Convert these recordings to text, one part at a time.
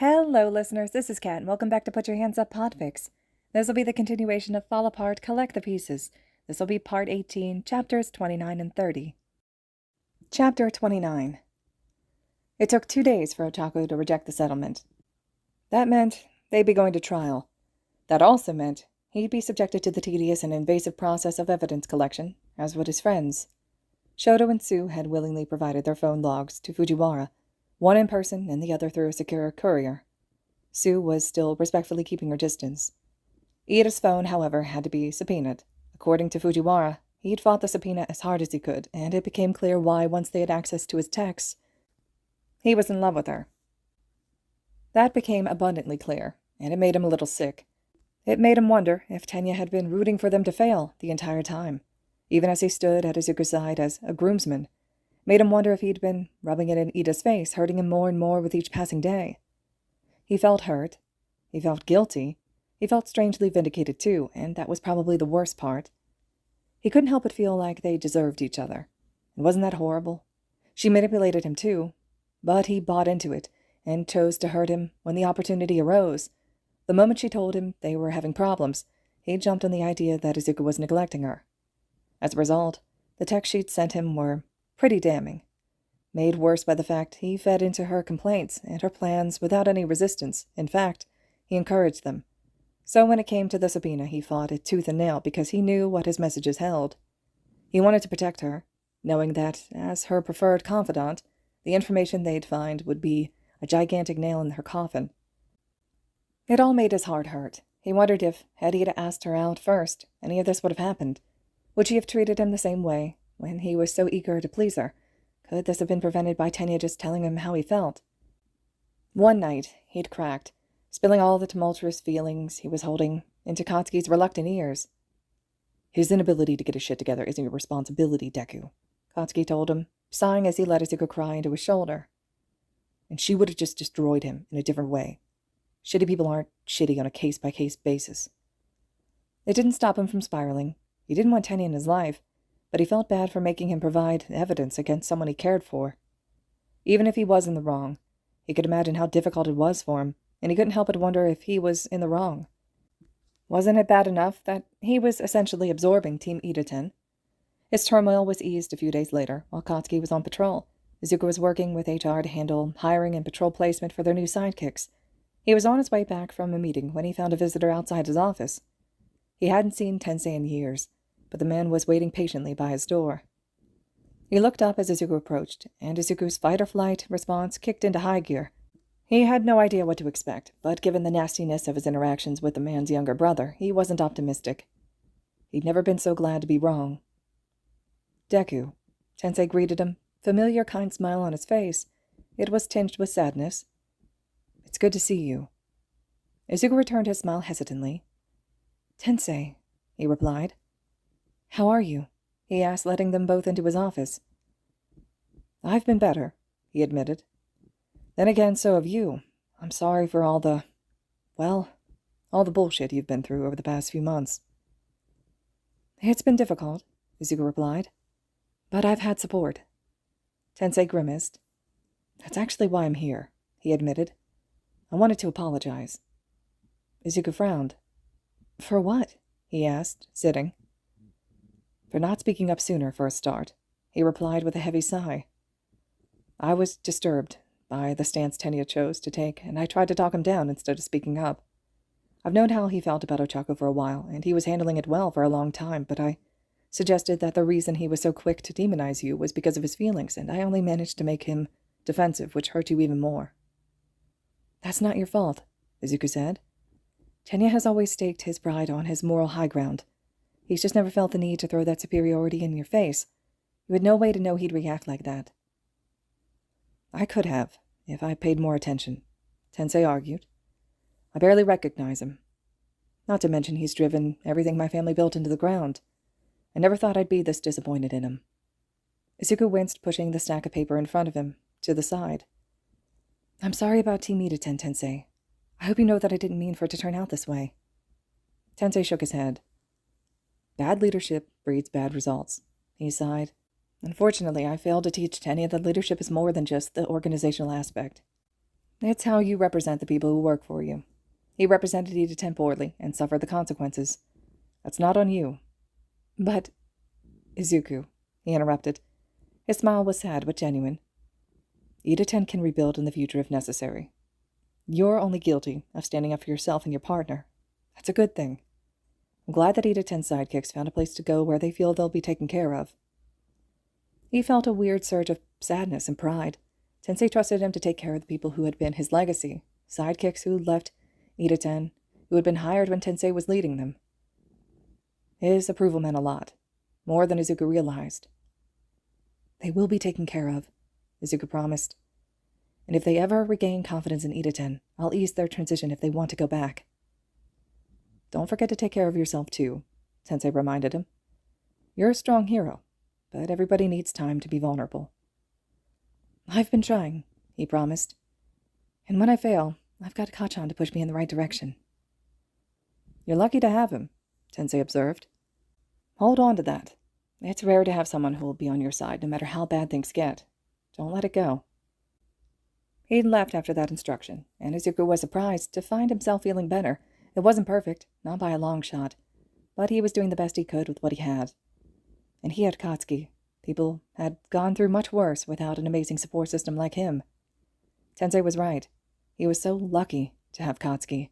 Hello, listeners. This is Kat, and welcome back to Put Your Hands Up Podfic. This will be the continuation of Fall Apart, Collect the Pieces. This will be Part 18, Chapters 29 and 30. Chapter 29. It took 2 days for Ochako to reject the settlement. That meant they'd be going to trial. That also meant he'd be subjected to the tedious and invasive process of evidence collection, as would his friends. Shoto and Sue had willingly provided their phone logs to Fujiwara, one in person and the other through a secure courier. Sue was still respectfully keeping her distance. Ida's phone, however, had to be subpoenaed. According to Fujiwara, he'd fought the subpoena as hard as he could, and it became clear why once they had access to his texts. He was in love with her. That became abundantly clear, and it made him a little sick. It made him wonder if Tenya had been rooting for them to fail the entire time, even as he stood at Izuku's side as a groomsman. Made him wonder if he'd been rubbing it in Ida's face, hurting him more and more with each passing day. He felt hurt. He felt guilty. He felt strangely vindicated, too, and that was probably the worst part. He couldn't help but feel like they deserved each other. And wasn't that horrible? She manipulated him, too, but he bought into it and chose to hurt him when the opportunity arose. The moment she told him they were having problems, he jumped on the idea that Izuku was neglecting her. As a result, the text she'd sent him were pretty damning, made worse by the fact he fed into her complaints and her plans without any resistance. In fact, he encouraged them. So when it came to the subpoena, he fought it tooth and nail because he knew what his messages held. He wanted to protect her, knowing that, as her preferred confidant, the information they'd find would be a gigantic nail in her coffin. It all made his heart hurt. He wondered if, had Ida asked her out first, any of this would have happened. Would she have treated him the same way, when he was so eager to please her? Could this have been prevented by Tenya just telling him how he felt? One night, he'd cracked, spilling all the tumultuous feelings he was holding into Katsuki's reluctant ears. His inability to get his shit together isn't your responsibility, Deku, Katsuki told him, sighing as he let Izuku cry into his shoulder. And she would have just destroyed him in a different way. Shitty people aren't shitty on a case-by-case basis. It didn't stop him from spiraling. He didn't want Tenya in his life, but he felt bad for making him provide evidence against someone he cared for. Even if he was in the wrong, he could imagine how difficult it was for him, and he couldn't help but wonder if he was in the wrong. Wasn't it bad enough that he was essentially absorbing Team Ida-ten? His turmoil was eased a few days later, while Katsuki was on patrol. Izuku was working with HR to handle hiring and patrol placement for their new sidekicks. He was on his way back from a meeting when he found a visitor outside his office. He hadn't seen Tensei in years, but the man was waiting patiently by his door. He looked up as Izuku approached, and Izuku's fight-or-flight response kicked into high gear. He had no idea what to expect, but given the nastiness of his interactions with the man's younger brother, he wasn't optimistic. He'd never been so glad to be wrong. Deku, Tensei greeted him, familiar kind smile on his face. It was tinged with sadness. It's good to see you. Izuku returned his smile hesitantly. Tensei, he replied. How are you? He asked, letting them both into his office. I've been better, he admitted. Then again, so have you. I'm sorry for all the bullshit you've been through over the past few months. It's been difficult, Izuku replied. But I've had support. Tensei grimaced. That's actually why I'm here, he admitted. I wanted to apologize. Izuku frowned. For what? He asked, sitting. For not speaking up sooner, for a start, he replied with a heavy sigh. I was disturbed by the stance Tenya chose to take, and I tried to talk him down instead of speaking up. I've known how he felt about Ochako for a while, and he was handling it well for a long time, but I suggested that the reason he was so quick to demonize you was because of his feelings, and I only managed to make him defensive, which hurt you even more. That's not your fault, Izuku said. Tenya has always staked his pride on his moral high ground. He's just never felt the need to throw that superiority in your face. You had no way to know he'd react like that. I could have, if I paid more attention, Tensei argued. I barely recognize him. Not to mention he's driven everything my family built into the ground. I never thought I'd be this disappointed in him. Izuku winced, pushing the stack of paper in front of him, to the side. I'm sorry about Team Ida-ten, Tensei. I hope you know that I didn't mean for it to turn out this way. Tensei shook his head. Bad leadership breeds bad results, he sighed. Unfortunately, I failed to teach Tenya that leadership is more than just the organizational aspect. It's how you represent the people who work for you. He represented Ida poorly and suffered the consequences. That's not on you. But, Izuku, he interrupted. His smile was sad but genuine. Ida can rebuild in the future if necessary. You're only guilty of standing up for yourself and your partner. That's a good thing. I'm glad that Ida sidekicks found a place to go where they feel they'll be taken care of. He felt a weird surge of sadness and pride. Tensei trusted him to take care of the people who had been his legacy, sidekicks who left Ida, who had been hired when Tensei was leading them. His approval meant a lot, more than Izuku realized. They will be taken care of, Izuku promised. And if they ever regain confidence in Ida, I'll ease their transition if they want to go back. Don't forget to take care of yourself, too, Tensei reminded him. You're a strong hero, but everybody needs time to be vulnerable. I've been trying, he promised. And when I fail, I've got Kachan to push me in the right direction. You're lucky to have him, Tensei observed. Hold on to that. It's rare to have someone who will be on your side no matter how bad things get. Don't let it go. He'd left after that instruction, and Izuku was surprised to find himself feeling better. It wasn't perfect, not by a long shot, but he was doing the best he could with what he had. And he had Katsuki. People had gone through much worse without an amazing support system like him. Tensei was right. He was so lucky to have Katsuki.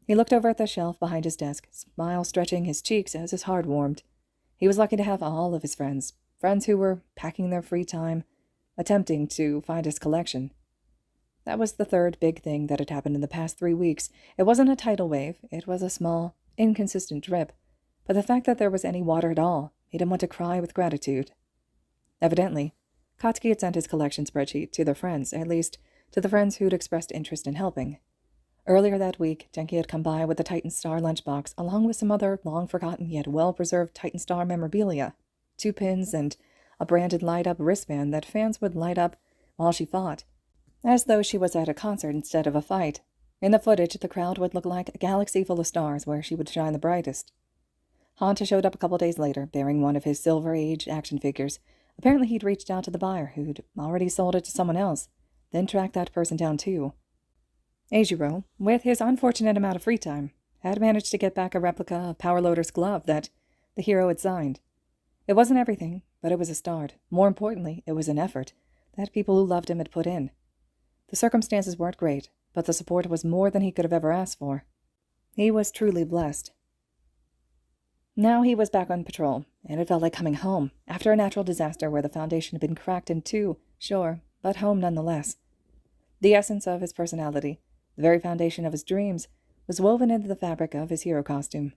He looked over at the shelf behind his desk, smile stretching his cheeks as his heart warmed. He was lucky to have all of his friends who were packing their free time, attempting to find his collection. That was the third big thing that had happened in the past 3 weeks. It wasn't a tidal wave, it was a small, inconsistent drip, but the fact that there was any water at all made him want to cry with gratitude. Evidently, Katsuki had sent his collection spreadsheet to their friends, at least to the friends who'd expressed interest in helping. Earlier that week, Genki had come by with the Titan Star lunchbox, along with some other long-forgotten yet well-preserved Titan Star memorabilia, 2 pins and a branded light-up wristband that fans would light up while she fought, as though she was at a concert instead of a fight. In the footage, the crowd would look like a galaxy full of stars where she would shine the brightest. Hanta showed up a couple days later, bearing one of his Silver Age action figures. Apparently he'd reached out to the buyer, who'd already sold it to someone else, then tracked that person down too. Eijiro, with his unfortunate amount of free time, had managed to get back a replica of Power Loader's glove that the hero had signed. It wasn't everything, but it was a start. More importantly, it was an effort that people who loved him had put in. The circumstances weren't great, but the support was more than he could have ever asked for. He was truly blessed. Now he was back on patrol, and it felt like coming home, after a natural disaster where the foundation had been cracked in two, sure, but home nonetheless. The essence of his personality, the very foundation of his dreams, was woven into the fabric of his hero costume.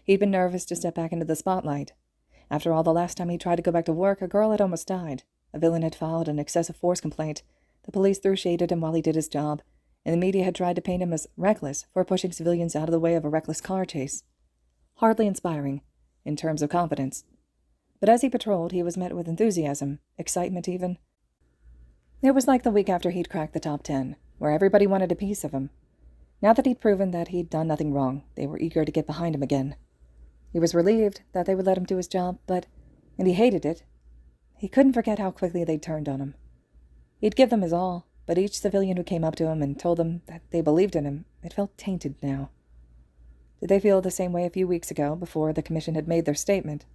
He'd been nervous to step back into the spotlight. After all, the last time he tried to go back to work, a girl had almost died. A villain had filed an excessive force complaint. The police threw shade at him while he did his job, and the media had tried to paint him as reckless for pushing civilians out of the way of a reckless car chase. Hardly inspiring, in terms of confidence. But as he patrolled, he was met with enthusiasm, excitement even. It was like the week after he'd cracked the top 10, where everybody wanted a piece of him. Now that he'd proven that he'd done nothing wrong, they were eager to get behind him again. He was relieved that they would let him do his job, and he hated it. He couldn't forget how quickly they'd turned on him. He'd give them his all, but each civilian who came up to him and told them that they believed in him, it felt tainted now. Did they feel the same way a few weeks ago, before the commission had made their statement?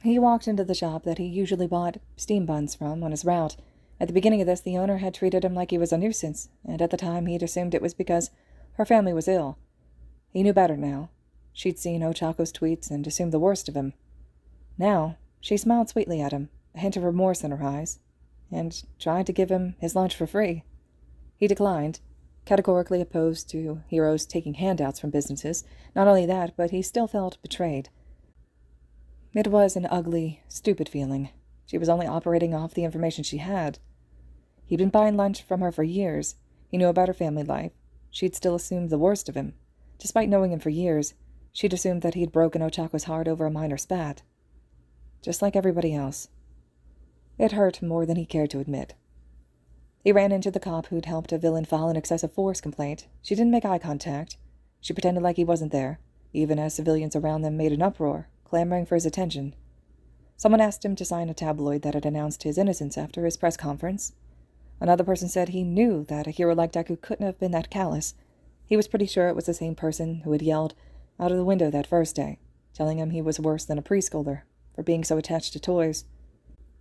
He walked into the shop that he usually bought steam buns from on his route. At the beginning of this, the owner had treated him like he was a nuisance, and at the time he'd assumed it was because her family was ill. He knew better now. She'd seen Ochako's tweets and assumed the worst of him. Now, she smiled sweetly at him, a hint of remorse in her eyes, and tried to give him his lunch for free. He declined, categorically opposed to heroes taking handouts from businesses. Not only that, but he still felt betrayed. It was an ugly, stupid feeling. She was only operating off the information she had. He'd been buying lunch from her for years. He knew about her family life. She'd still assumed the worst of him. Despite knowing him for years, she'd assumed that he'd broken Ochako's heart over a minor spat. Just like everybody else. It hurt more than he cared to admit. He ran into the cop who'd helped a villain file an excessive force complaint. She didn't make eye contact. She pretended like he wasn't there, even as civilians around them made an uproar, clamoring for his attention. Someone asked him to sign a tabloid that had announced his innocence after his press conference. Another person said he knew that a hero like Deku couldn't have been that callous. He was pretty sure it was the same person who had yelled out of the window that first day, telling him he was worse than a preschooler for being so attached to toys.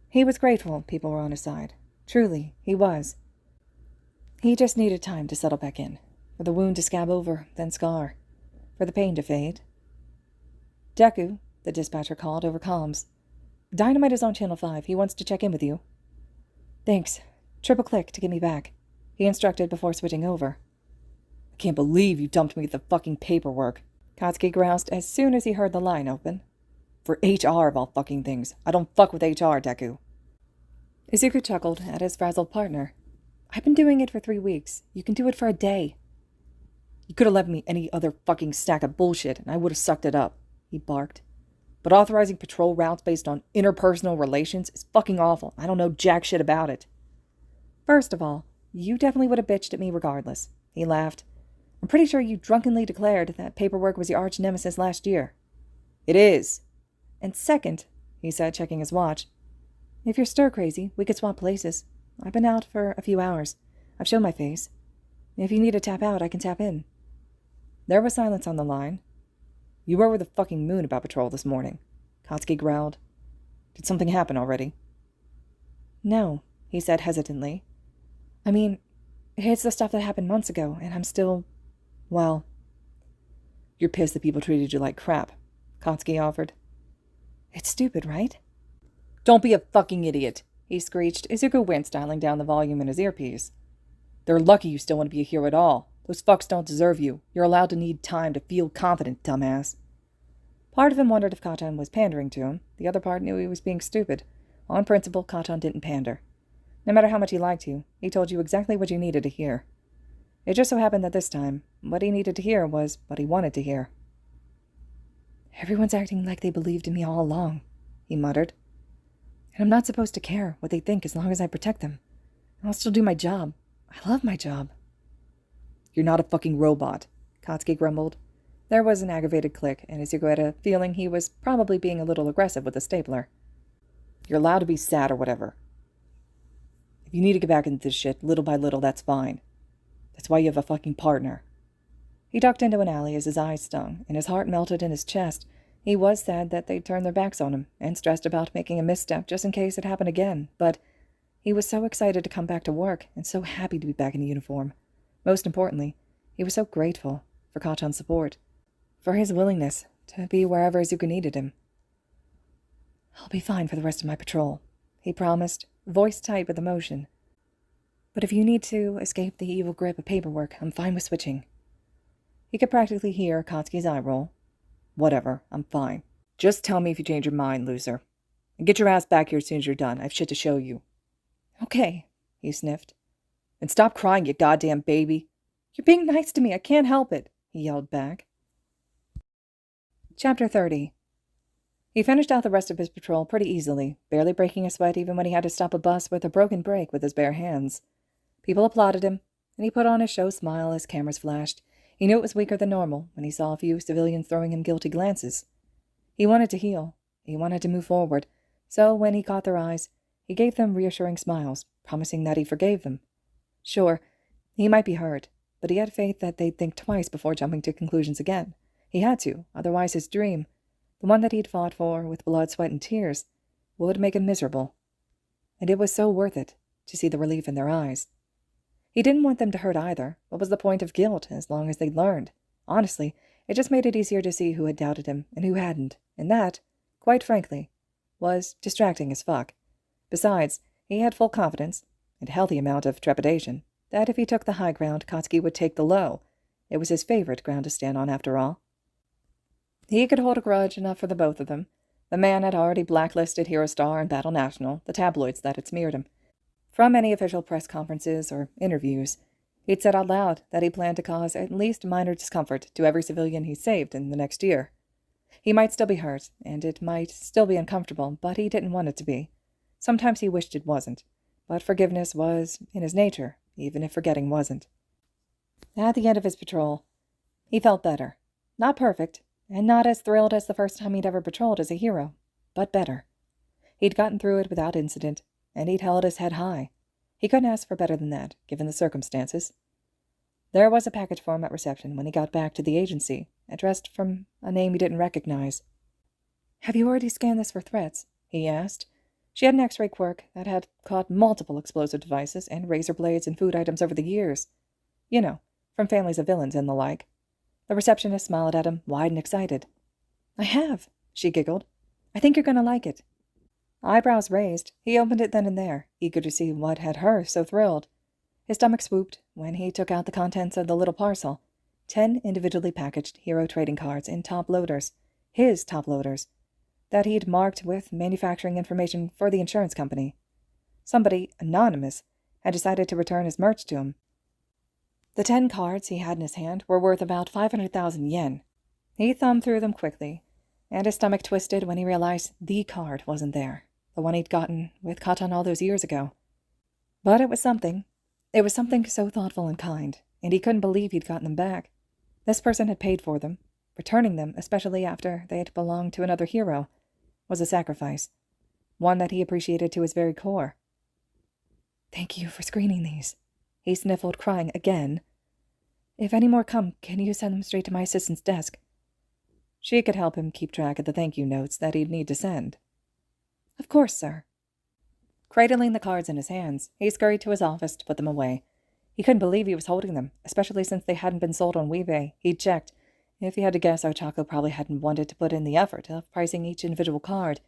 He was grateful people were on his side. Truly, he was. He just needed time to settle back in, for the wound to scab over, then scar, for the pain to fade. Deku, the dispatcher called over comms. Dynamite is on Channel 5. He wants to check in with you. Thanks. Triple click to get me back, he instructed before switching over. I can't believe you dumped me with the fucking paperwork, Katsuki groused as soon as he heard the line open. For HR of all fucking things. I don't fuck with HR, Deku. Izuku chuckled at his frazzled partner. I've been doing it for 3 weeks. You can do it for a day. You could have left me any other fucking stack of bullshit and I would have sucked it up, he barked. But authorizing patrol routes based on interpersonal relations is fucking awful. I don't know jack shit about it. First of all, you definitely would have bitched at me regardless, he laughed. I'm pretty sure you drunkenly declared that paperwork was your arch nemesis last year. It is. And second, he said, checking his watch, if you're stir-crazy, we could swap places. I've been out for a few hours. I've shown my face. If you need to tap out, I can tap in. There was silence on the line. You were over the fucking moon about patrol this morning, Katsuki growled. Did something happen already? No, he said hesitantly. I mean, it's the stuff that happened months ago, and I'm still, well... You're pissed that people treated you like crap, Katsuki offered. It's stupid, right? Don't be a fucking idiot, he screeched. Izuku winced, dialing down the volume in his earpiece. They're lucky you still want to be a hero at all. Those fucks don't deserve you. You're allowed to need time to feel confident, dumbass. Part of him wondered if Katon was pandering to him. The other part knew he was being stupid. On principle, Katon didn't pander. No matter how much he liked you, he told you exactly what you needed to hear. It just so happened that this time, what he needed to hear was what he wanted to hear. Everyone's acting like they believed in me all along, he muttered. And I'm not supposed to care what they think as long as I protect them. I'll still do my job. I love my job. You're not a fucking robot, Katsuki grumbled. There was an aggravated click, and Izuku had a feeling he was probably being a little aggressive with the stapler. You're allowed to be sad or whatever. If you need to get back into this shit, little by little, that's fine. That's why you have a fucking partner. He ducked into an alley as his eyes stung, and his heart melted in his chest. He was sad that they'd turned their backs on him, and stressed about making a misstep just in case it happened again, but he was so excited to come back to work, and so happy to be back in uniform. Most importantly, he was so grateful for Katon's support, for his willingness to be wherever Izuku needed him. I'll be fine for the rest of my patrol, he promised, voice tight with emotion. But if you need to escape the evil grip of paperwork, I'm fine with switching. He could practically hear Katsuki's eye roll. Whatever, I'm fine. Just tell me if you change your mind, loser. And get your ass back here as soon as you're done. I've shit to show you. Okay, he sniffed. And stop crying, you goddamn baby. You're being nice to me, I can't help it, he yelled back. Chapter 30. He finished out the rest of his patrol pretty easily, barely breaking a sweat even when he had to stop a bus with a broken brake with his bare hands. People applauded him, and he put on his show smile as cameras flashed. He knew it was weaker than normal when he saw a few civilians throwing him guilty glances. He wanted to heal. He wanted to move forward. So when he caught their eyes, he gave them reassuring smiles, promising that he forgave them. Sure, he might be hurt, but he had faith that they'd think twice before jumping to conclusions again. He had to, otherwise his dream, the one that he'd fought for with blood, sweat, and tears, would make him miserable. And it was so worth it to see the relief in their eyes. He didn't want them to hurt either. What was the point of guilt, as long as they'd learned? Honestly, it just made it easier to see who had doubted him and who hadn't, and that, quite frankly, was distracting as fuck. Besides, he had full confidence, and a healthy amount of trepidation, that if he took the high ground, Katsuki would take the low. It was his favorite ground to stand on, after all. He could hold a grudge enough for the both of them. The man had already blacklisted Hero Star and Battle National, the tabloids that had smeared him, from any official press conferences or interviews. He'd said out loud that he planned to cause at least minor discomfort to every civilian he saved in the next year. He might still be hurt, and it might still be uncomfortable, but he didn't want it to be. Sometimes he wished it wasn't, but forgiveness was in his nature, even if forgetting wasn't. At the end of his patrol, he felt better. Not perfect, and not as thrilled as the first time he'd ever patrolled as a hero, but better. He'd gotten through it without incident, and he'd held his head high. He couldn't ask for better than that, given the circumstances. There was a package for him at reception when he got back to the agency, addressed from a name he didn't recognize. "Have you already scanned this for threats?" he asked. She had an X-ray quirk that had caught multiple explosive devices and razor blades and food items over the years. You know, from families of villains and the like. The receptionist smiled at him, wide and excited. "I have," she giggled. "I think you're going to like it." Eyebrows raised, he opened it then and there, eager to see what had her so thrilled. His stomach swooped when he took out the contents of the little parcel. 10 individually packaged hero trading cards in top loaders. His top loaders. That he'd marked with manufacturing information for the insurance company. Somebody, anonymous, had decided to return his merch to him. The 10 cards he had in his hand were worth about 500,000 yen. He thumbed through them quickly, and his stomach twisted when he realized the card wasn't there, the one he'd gotten with Katan all those years ago. But it was something. It was something so thoughtful and kind, and he couldn't believe he'd gotten them back. This person had paid for them. Returning them, especially after they had belonged to another hero, was a sacrifice, one that he appreciated to his very core. "Thank you for screening these," he sniffled, crying again. "If any more come, can you send them straight to my assistant's desk?" She could help him keep track of the thank you notes that he'd need to send. "Of course, sir." Cradling the cards in his hands, he scurried to his office to put them away. He couldn't believe he was holding them, especially since they hadn't been sold on Weebay. He'd checked. If he had to guess, Ochako probably hadn't wanted to put in the effort of pricing each individual card.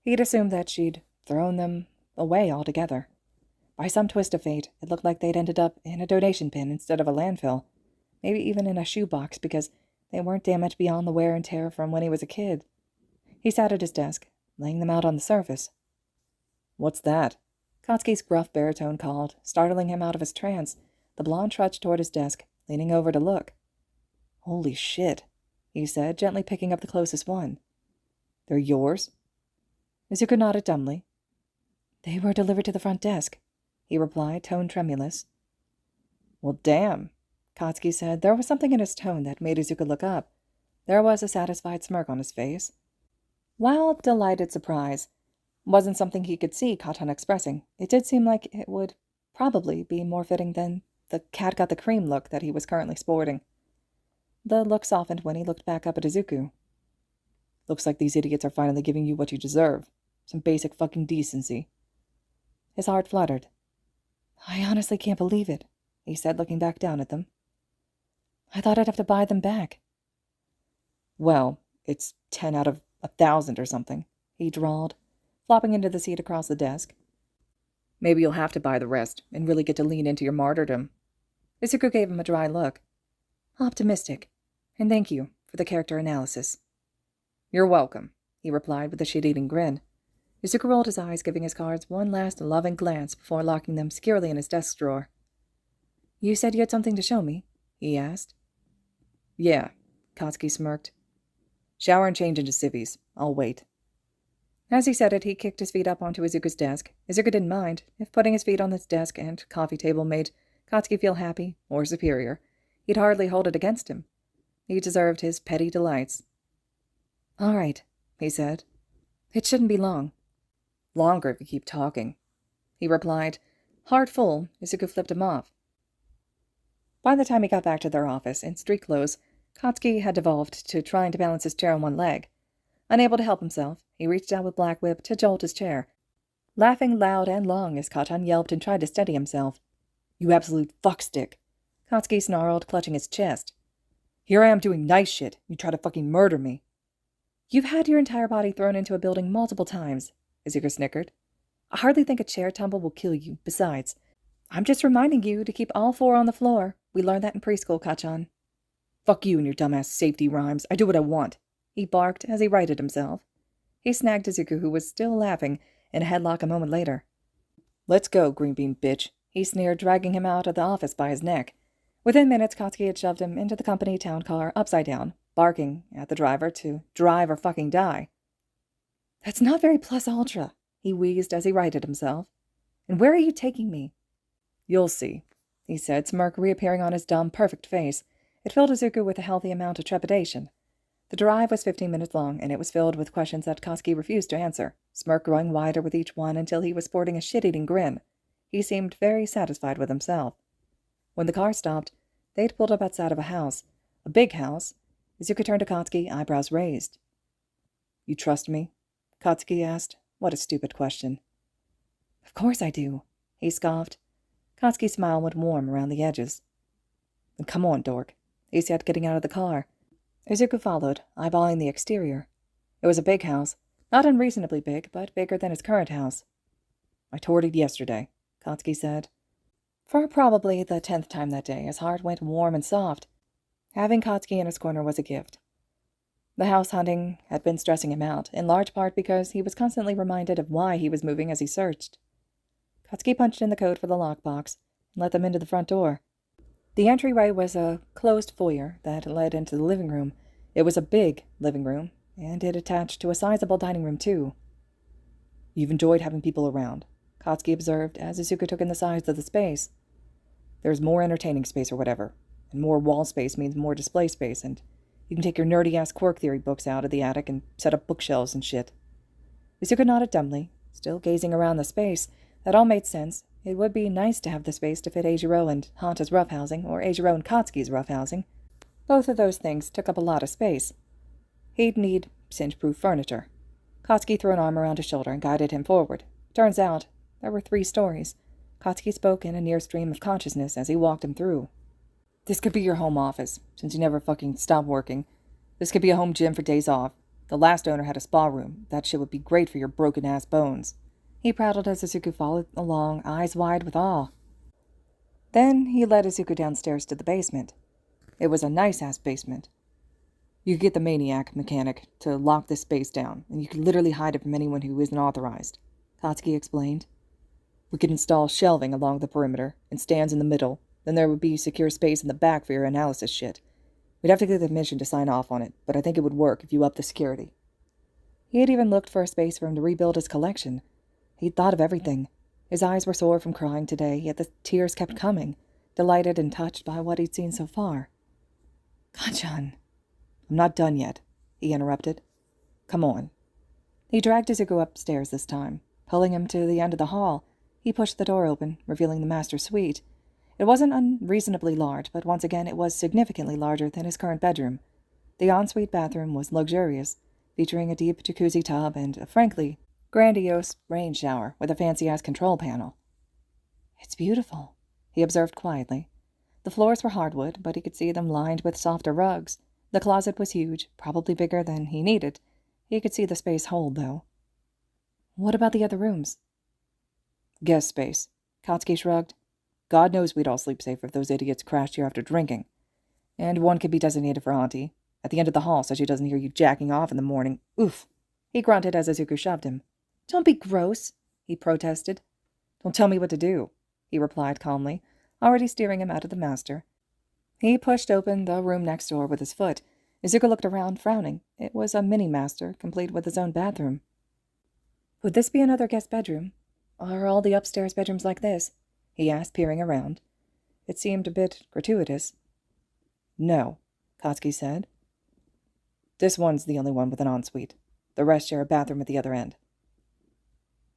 He'd assumed that she'd thrown them away altogether. By some twist of fate, it looked like they'd ended up in a donation bin instead of a landfill. Maybe even in a shoebox, because they weren't damaged beyond the wear and tear from when he was a kid. He sat at his desk, laying them out on the surface. "What's that?" Katsuki's gruff baritone called, startling him out of his trance. The blonde trudged toward his desk, leaning over to look. "Holy shit," he said, gently picking up the closest one. "They're yours?" Izuku nodded dumbly. "They were delivered to the front desk," he replied, tone tremulous. "Well, damn," Katsuki said. There was something in his tone that made Izuku look up. There was a satisfied smirk on his face. While delighted surprise wasn't something he could see Katan expressing, it did seem like it would probably be more fitting than the cat-got-the-cream look that he was currently sporting. The look softened when he looked back up at Izuku. "Looks like these idiots are finally giving you what you deserve. Some basic fucking decency." His heart fluttered. "I honestly can't believe it," he said, looking back down at them. "I thought I'd have to buy them back." "Well, it's 10 out of 1,000 or something," he drawled, flopping into the seat across the desk. "Maybe you'll have to buy the rest and really get to lean into your martyrdom." Izuku gave him a dry look. "Optimistic. And thank you for the character analysis." "You're welcome," he replied with a shit-eating grin. Izuku rolled his eyes, giving his cards one last loving glance before locking them securely in his desk drawer. "You said you had something to show me?" he asked. "Yeah," Katsuki smirked. "Shower and change into civvies. I'll wait." As he said it, he kicked his feet up onto Izuku's desk. Izuku didn't mind. If putting his feet on his desk and coffee table made Katsuki feel happy or superior, he'd hardly hold it against him. He deserved his petty delights. "All right," he said. "It shouldn't be long." "Longer if you keep talking," he replied. Heart full, Izuku flipped him off. By the time he got back to their office, in street clothes, Katsuki had devolved to trying to balance his chair on one leg. Unable to help himself, he reached out with Black Whip to jolt his chair, laughing loud and long as Katan yelped and tried to steady himself. "You absolute fuckstick," Katsuki snarled, clutching his chest. "Here I am doing nice shit. You try to fucking murder me." "You've had your entire body thrown into a building multiple times," Izuku snickered. "I hardly think a chair tumble will kill you. Besides, I'm just reminding you to keep all 4 on the floor. We learned that in preschool, Kachan." "Fuck you and your dumbass safety rhymes. I do what I want," he barked as he righted himself. He snagged Izuku, who was still laughing, in a headlock a moment later. "Let's go, greenbean bitch," he sneered, dragging him out of the office by his neck. Within minutes, Katsuki had shoved him into the company town car upside down, barking at the driver to drive or fucking die. "That's not very plus ultra," he wheezed as he righted himself. "And where are you taking me?" "You'll see," he said, smirk reappearing on his dumb, perfect face. It filled Izuku with a healthy amount of trepidation. The drive was 15 minutes long, and it was filled with questions that Katsuki refused to answer, smirk growing wider with each one until he was sporting a shit-eating grin. He seemed very satisfied with himself. When the car stopped, they'd pulled up outside of a house. A big house. Izuku turned to Katsuki, eyebrows raised. "You trust me?" Katsuki asked. What a stupid question. "Of course I do," he scoffed. Katsuki's smile went warm around the edges. "Then come on, dork," he said, getting out of the car. Izuku followed, eyeballing the exterior. It was a big house. Not unreasonably big, but bigger than his current house. "I toured it yesterday," Katsuki said. For probably the 10th time that day, his heart went warm and soft. Having Katsuki in his corner was a gift. The house hunting had been stressing him out, in large part because he was constantly reminded of why he was moving as he searched. Katsuki punched in the code for the lockbox and let them into the front door. The entryway was a closed foyer that led into the living room. It was a big living room, and it attached to a sizable dining room, too. "You've enjoyed having people around," Katsuki observed as Izuku took in the size of the space. "There's more entertaining space or whatever, and more wall space means more display space, and you can take your nerdy-ass quirk theory books out of the attic and set up bookshelves and shit." Izuku nodded dumbly, still gazing around the space. That all made sense. It would be nice to have the space to fit Eijiro and Hanta's roughhousing, or Eijiro and Katsuki's roughhousing. Both of those things took up a lot of space. He'd need singe-proof furniture. Katsuki threw an arm around his shoulder and guided him forward. Turns out, there were 3 stories. Katsuki spoke in a near stream of consciousness as he walked him through. "This could be your home office, since you never fucking stop working. This could be a home gym for days off. The last owner had a spa room. That shit would be great for your broken-ass bones." He prattled as Izuku followed along, eyes wide with awe. Then he led Izuku downstairs to the basement. It was a nice-ass basement. "You could get the maniac mechanic to lock this space down, and you could literally hide it from anyone who isn't authorized," Katsuki explained. "We could install shelving along the perimeter and stands in the middle. Then there would be secure space in the back for your analysis shit. We'd have to get the mission to sign off on it, but I think it would work if you upped the security." He had even looked for a space for him to rebuild his collection. He'd thought of everything. His eyes were sore from crying today, yet the tears kept coming, delighted and touched by what he'd seen so far. "Kanchan." "I'm not done yet," he interrupted. "Come on." He dragged Izuku upstairs this time. Pulling him to the end of the hall, he pushed the door open, revealing the master suite. It wasn't unreasonably large, but once again it was significantly larger than his current bedroom. The ensuite bathroom was luxurious, featuring a deep jacuzzi tub and a frankly grandiose rain shower with a fancy-ass control panel. "It's beautiful," he observed quietly. The floors were hardwood, but he could see them lined with softer rugs. The closet was huge, probably bigger than he needed. He could see the space hold, though. "What about the other rooms?" "Guest space," Katsuki shrugged. "God knows we'd all sleep safe if those idiots crashed here after drinking. And one could be designated for Auntie, at the end of the hall so she doesn't hear you jacking off in the morning. Oof!" He grunted as Izuku shoved him. "Don't be gross," he protested. "Don't tell me what to do," he replied calmly, already steering him out of the master. He pushed open the room next door with his foot. Izuku looked around, frowning. It was a mini-master, complete with his own bathroom. "Would this be another guest bedroom? Are all the upstairs bedrooms like this?" he asked, peering around. It seemed a bit gratuitous. "No," Katsuki said. "This one's the only one with an ensuite. The rest share a bathroom at the other end."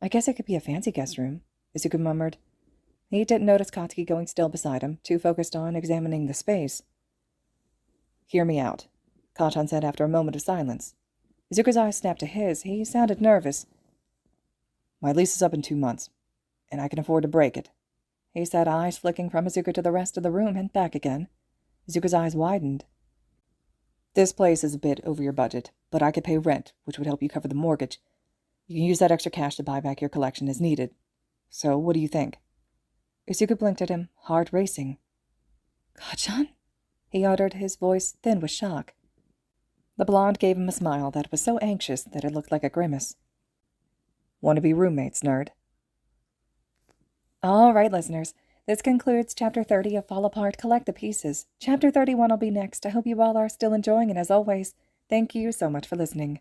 "I guess it could be a fancy guest room," Izuku murmured. He didn't notice Katsuki going still beside him, too focused on examining the space. "Hear me out," Kanchan said after a moment of silence. Izuku's eyes snapped to his. He sounded nervous. "My lease is up in 2 months, and I can afford to break it," he said, eyes flicking from Izuku to the rest of the room and back again. Izuku's eyes widened. "This place is a bit over your budget, but I could pay rent, which would help you cover the mortgage. You can use that extra cash to buy back your collection as needed. So what do you think?" Izuku blinked at him, heart racing. "Kanchan?" he uttered, his voice thin with shock. The blonde gave him a smile that was so anxious that it looked like a grimace. "Want to be roommates, nerd?" All right, listeners. This concludes Chapter 30 of Fall Apart, Collect the Pieces. Chapter 31 will be next. I hope you all are still enjoying, and as always, thank you so much for listening.